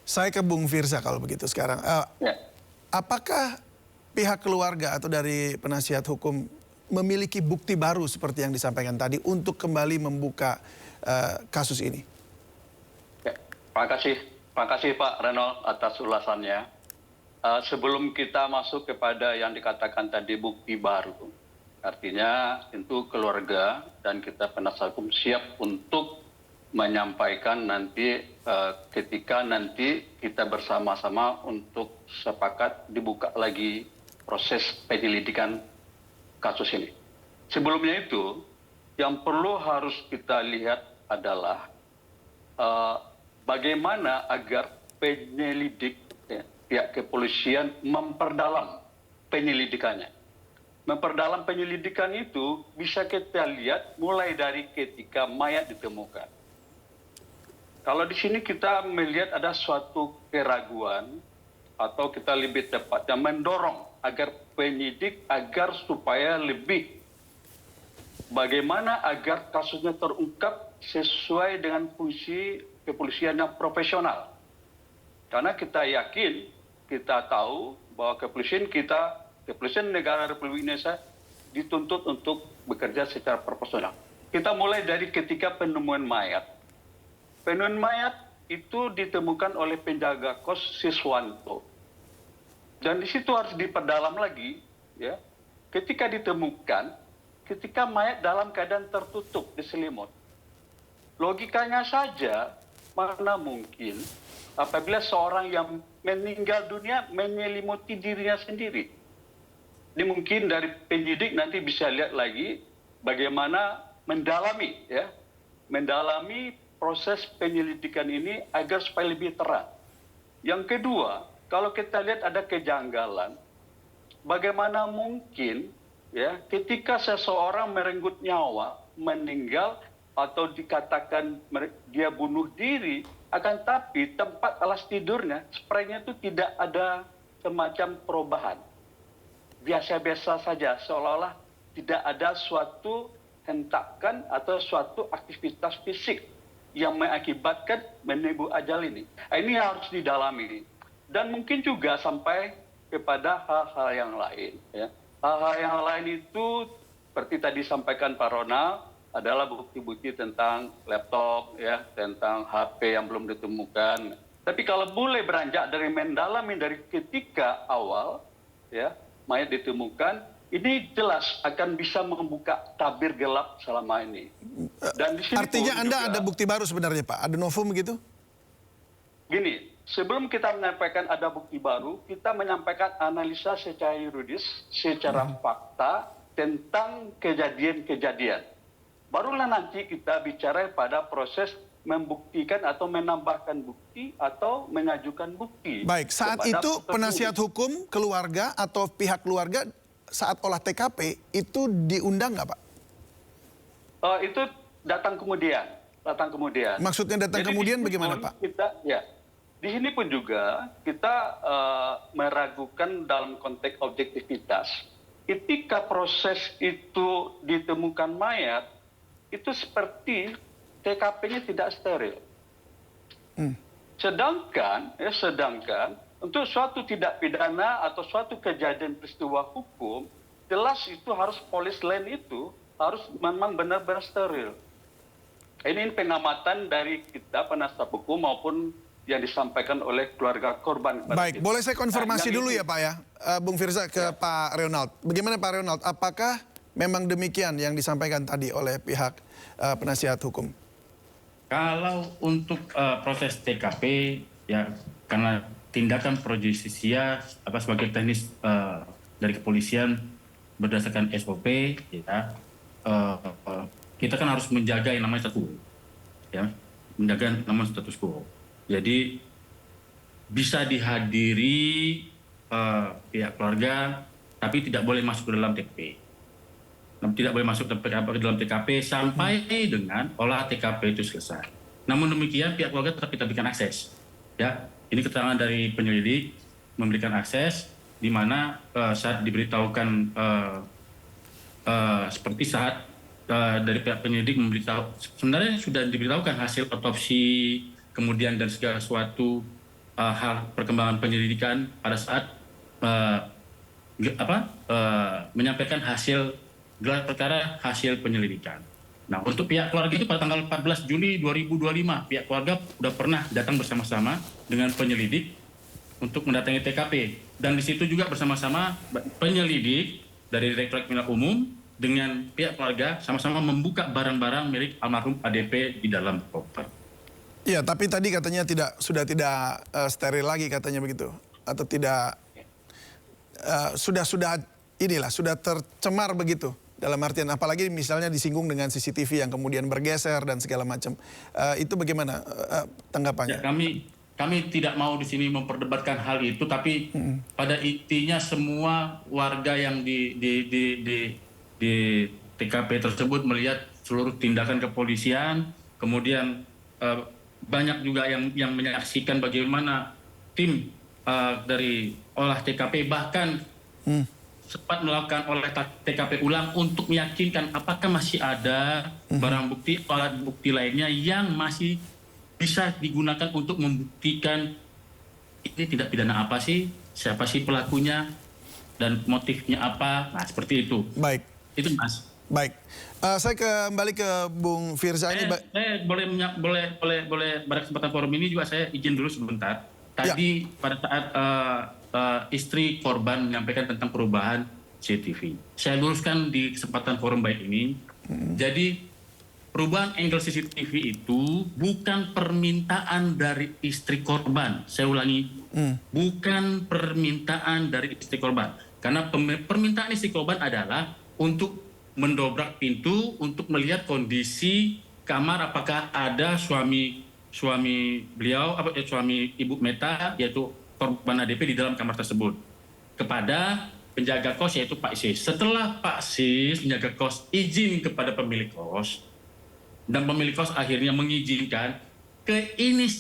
Saya ke Bung Firza kalau begitu sekarang. Ya. Apakah pihak keluarga atau dari penasihat hukum memiliki bukti baru seperti yang disampaikan tadi untuk kembali membuka kasus ini? Ya. Terima kasih Pak Renold atas ulasannya. Sebelum kita masuk kepada yang dikatakan tadi bukti baru, artinya tentu keluarga dan kita penasihat hukum siap untuk menyampaikan nanti ketika nanti kita bersama-sama untuk sepakat dibuka lagi proses penyelidikan kasus ini. Sebelumnya itu, yang perlu harus kita lihat adalah bagaimana agar penyelidik, pihak kepolisian memperdalam penyelidikannya. Memperdalam penyelidikan itu bisa kita lihat mulai dari ketika mayat ditemukan. Kalau di sini kita melihat ada suatu keraguan atau kita lebih tepatnya mendorong agar penyidik agar supaya lebih bagaimana agar kasusnya terungkap sesuai dengan fungsi kepolisian yang profesional. Karena kita yakin, kita tahu bahwa kepolisian negara Republik Indonesia dituntut untuk bekerja secara profesional. Kita mulai dari ketika penemuan mayat. Penemuan mayat itu ditemukan oleh penjaga kos Siswanto. Dan di situ harus diperdalam lagi, ya. Ketika ditemukan, ketika mayat dalam keadaan tertutup di selimut. Logikanya saja, mana mungkin apabila seorang yang meninggal dunia menyelimuti dirinya sendiri. Ini mungkin dari penyidik nanti bisa lihat lagi bagaimana mendalami proses penyelidikan ini agar supaya lebih terang. Yang kedua, kalau kita lihat ada kejanggalan, bagaimana mungkin ya ketika seseorang merenggut nyawa, meninggal atau dikatakan dia bunuh diri, akan tapi tempat alas tidurnya, spraynya itu tidak ada semacam perubahan. Biasa-biasa saja, seolah-olah tidak ada suatu hentakan atau suatu aktivitas fisik yang mengakibatkan menebus ajal ini. Ini harus didalami. Dan mungkin juga sampai kepada hal-hal yang lain. Ya. Hal-hal yang lain itu seperti tadi sampaikan Pak Ronald, adalah bukti-bukti tentang laptop, ya, tentang HP yang belum ditemukan. Tapi kalau boleh beranjak dari mendalami dari ketika awal, ya, mayat ditemukan, ini jelas akan bisa membuka tabir gelap selama ini. Dan di sini artinya Anda juga, ada bukti baru sebenarnya Pak? Ada novum begitu? Gini, sebelum kita menyampaikan ada bukti baru, kita menyampaikan analisa secara yuridis, secara fakta tentang kejadian-kejadian. Barulah nanti kita bicara pada proses membuktikan atau menambahkan bukti atau mengajukan bukti. Baik, saat itu penasihat hukum, keluarga atau pihak keluarga saat olah TKP itu diundang nggak Pak? Itu datang kemudian. Maksudnya datang jadi kemudian bagaimana Pak? Di sini pun juga kita meragukan dalam konteks objektivitas. Ketika proses itu ditemukan mayat, itu seperti TKP-nya tidak steril. Sedangkan untuk suatu tindak pidana atau suatu kejadian peristiwa hukum, jelas itu harus polis lain itu harus memang benar-benar steril. Ini pengamatan dari kita penasihat hukum maupun yang disampaikan oleh keluarga korban. Baik, boleh saya konfirmasi dulu ya Pak ya, Bung Firza ke Pak Ronald. Bagaimana Pak Ronald, apakah memang demikian yang disampaikan tadi oleh pihak penasihat hukum? Kalau untuk proses TKP, ya karena tindakan pro justisia sebagai teknis dari kepolisian berdasarkan SOP, ya, kita kan harus menjaga yang namanya status quo, ya, menjaga namanya status quo. Jadi bisa dihadiri pihak keluarga, tapi tidak boleh masuk ke dalam TKP. Tidak boleh masuk ke dalam TKP sampai dengan olah TKP itu selesai. Namun demikian pihak keluarga tetap kita berikan akses, ya. Ini keterangan dari penyelidik memberikan akses di mana saat diberitahukan seperti saat dari pihak penyelidik memberitahu, sebenarnya sudah diberitahukan hasil otopsi kemudian dan segala sesuatu hal perkembangan penyelidikan pada saat menyampaikan hasil gelar perkara hasil penyelidikan. Nah, untuk pihak keluarga itu pada tanggal 14 Juli 2025, pihak keluarga sudah pernah datang bersama-sama dengan penyelidik untuk mendatangi TKP. Dan di situ juga bersama-sama penyelidik dari Direktorat Kriminal Umum dengan pihak keluarga sama-sama membuka barang-barang milik almarhum ADP di dalam koper. Iya, tapi tadi katanya sudah tidak steril lagi katanya begitu, atau tidak sudah tercemar begitu. Dalam artian apalagi misalnya disinggung dengan CCTV yang kemudian bergeser dan segala macam. Itu bagaimana tanggapannya? Ya, kami tidak mau di sini memperdebatkan hal itu, tapi pada intinya semua warga yang di TKP tersebut melihat seluruh tindakan kepolisian, kemudian banyak juga yang menyaksikan bagaimana tim dari olah TKP bahkan sempat melakukan olah TKP ulang untuk meyakinkan apakah masih ada barang bukti, alat bukti lainnya yang masih bisa digunakan untuk membuktikan ini tindak pidana apa sih, siapa sih pelakunya, dan motifnya apa. Nah, seperti itu. Baik. Itu, Mas. Baik. Saya kembali ke Bung Firza ini. Saya boleh pada kesempatan forum ini juga saya izin dulu sebentar. Tadi pada saat istri korban menyampaikan tentang perubahan CCTV. Saya luruskan di kesempatan forum baik ini. Jadi perubahan angle CCTV itu bukan permintaan dari istri korban. Saya ulangi, bukan permintaan dari istri korban. Karena permintaan istri korban adalah untuk mendobrak pintu untuk melihat kondisi kamar apakah ada suami beliau, suami Ibu Meta, yaitu korban ADP di dalam kamar tersebut, kepada penjaga kos yaitu Pak Sis. Setelah Pak Sis penjaga kos izin kepada pemilik kos dan pemilik kos akhirnya mengizinkan, ke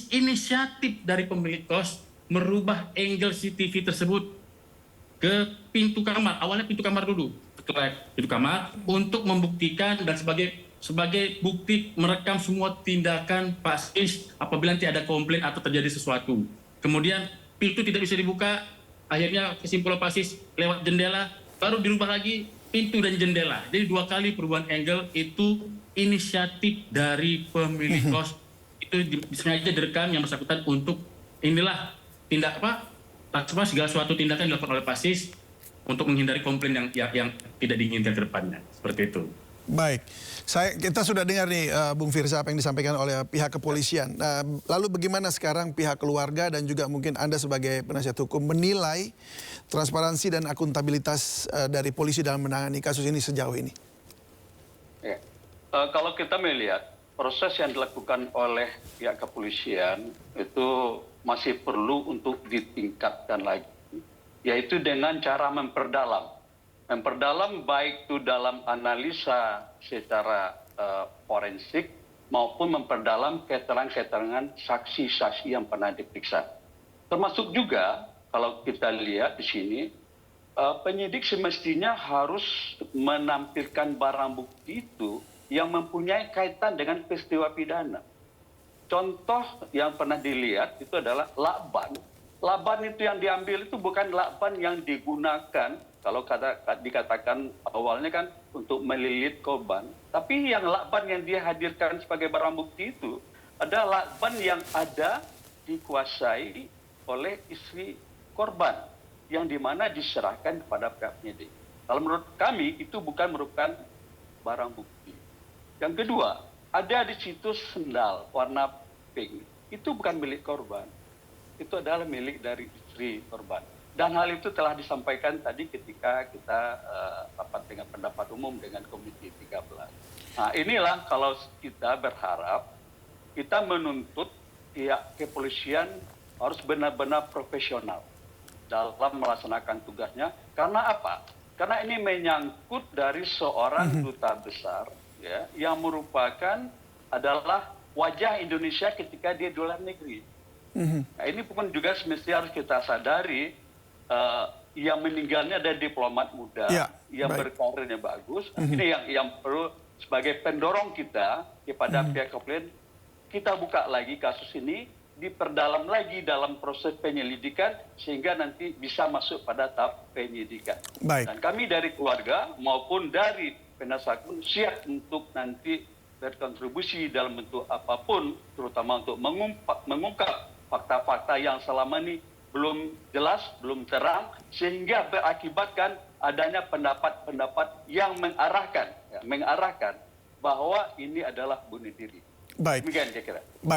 inisiatif dari pemilik kos merubah angle CCTV tersebut ke pintu kamar. Awalnya pintu kamar dulu, pintu kamar untuk membuktikan dan sebagai bukti merekam semua tindakan Pak Sis apabila nanti ada komplain atau terjadi sesuatu. Kemudian pintu tidak bisa dibuka, akhirnya kesimpulan Pak Sis lewat jendela, baru dirubah lagi pintu dan jendela. Jadi 2 kali perubahan angle itu inisiatif dari pemilik kos. Itu sengaja direkam yang bersangkutan untuk inilah tindak segala suatu tindakan dilakukan oleh Pak Sis untuk menghindari komplain yang tidak diinginkan ke depannya. Seperti itu. Baik, kita sudah dengar nih Bung Firza apa yang disampaikan oleh pihak kepolisian. Lalu bagaimana sekarang pihak keluarga dan juga mungkin Anda sebagai penasihat hukum menilai transparansi dan akuntabilitas dari polisi dalam menangani kasus ini sejauh ini? Ya. Kalau kita melihat proses yang dilakukan oleh pihak kepolisian itu masih perlu untuk ditingkatkan lagi, yaitu dengan cara memperdalam baik itu dalam analisa secara forensik maupun memperdalam keterangan-keterangan saksi-saksi yang pernah diperiksa. Termasuk juga kalau kita lihat di sini penyidik semestinya harus menampilkan barang bukti itu yang mempunyai kaitan dengan peristiwa pidana. Contoh yang pernah dilihat itu adalah lakban. Lakban itu yang diambil itu bukan lakban yang digunakan, kalau dikatakan awalnya kan untuk melilit korban. Tapi yang lakban yang dia hadirkan sebagai barang bukti itu adalah lakban yang ada dikuasai oleh istri korban, yang dimana diserahkan kepada pihak penyidik. Kalau menurut kami itu bukan merupakan barang bukti. Yang kedua, ada di situ sendal warna pink. Itu bukan milik korban. Itu adalah milik dari istri korban. Dan hal itu telah disampaikan tadi ketika kita rapat dengan pendapat umum dengan Komisi 13. Nah, inilah kalau kita berharap kita menuntut pihak kepolisian harus benar-benar profesional dalam melaksanakan tugasnya. Karena apa? Karena ini menyangkut dari seorang duta besar ya, yang merupakan adalah wajah Indonesia ketika dia di luar negeri. Nah, ini pun juga semestinya harus kita sadari, yang meninggalnya ada diplomat muda, yang berkarirnya bagus. Ini yang perlu sebagai pendorong kita kepada pihak kepolisian, kita buka lagi kasus ini diperdalam lagi dalam proses penyelidikan sehingga nanti bisa masuk pada tahap penyidikan. Baik. Dan kami dari keluarga maupun dari penasihat hukum siap untuk nanti berkontribusi dalam bentuk apapun, terutama untuk mengungkap fakta-fakta yang selama ini belum jelas, belum terang, sehingga berakibatkan adanya pendapat-pendapat yang mengarahkan bahwa ini adalah bunuh diri. Baik. Demikian saya kira.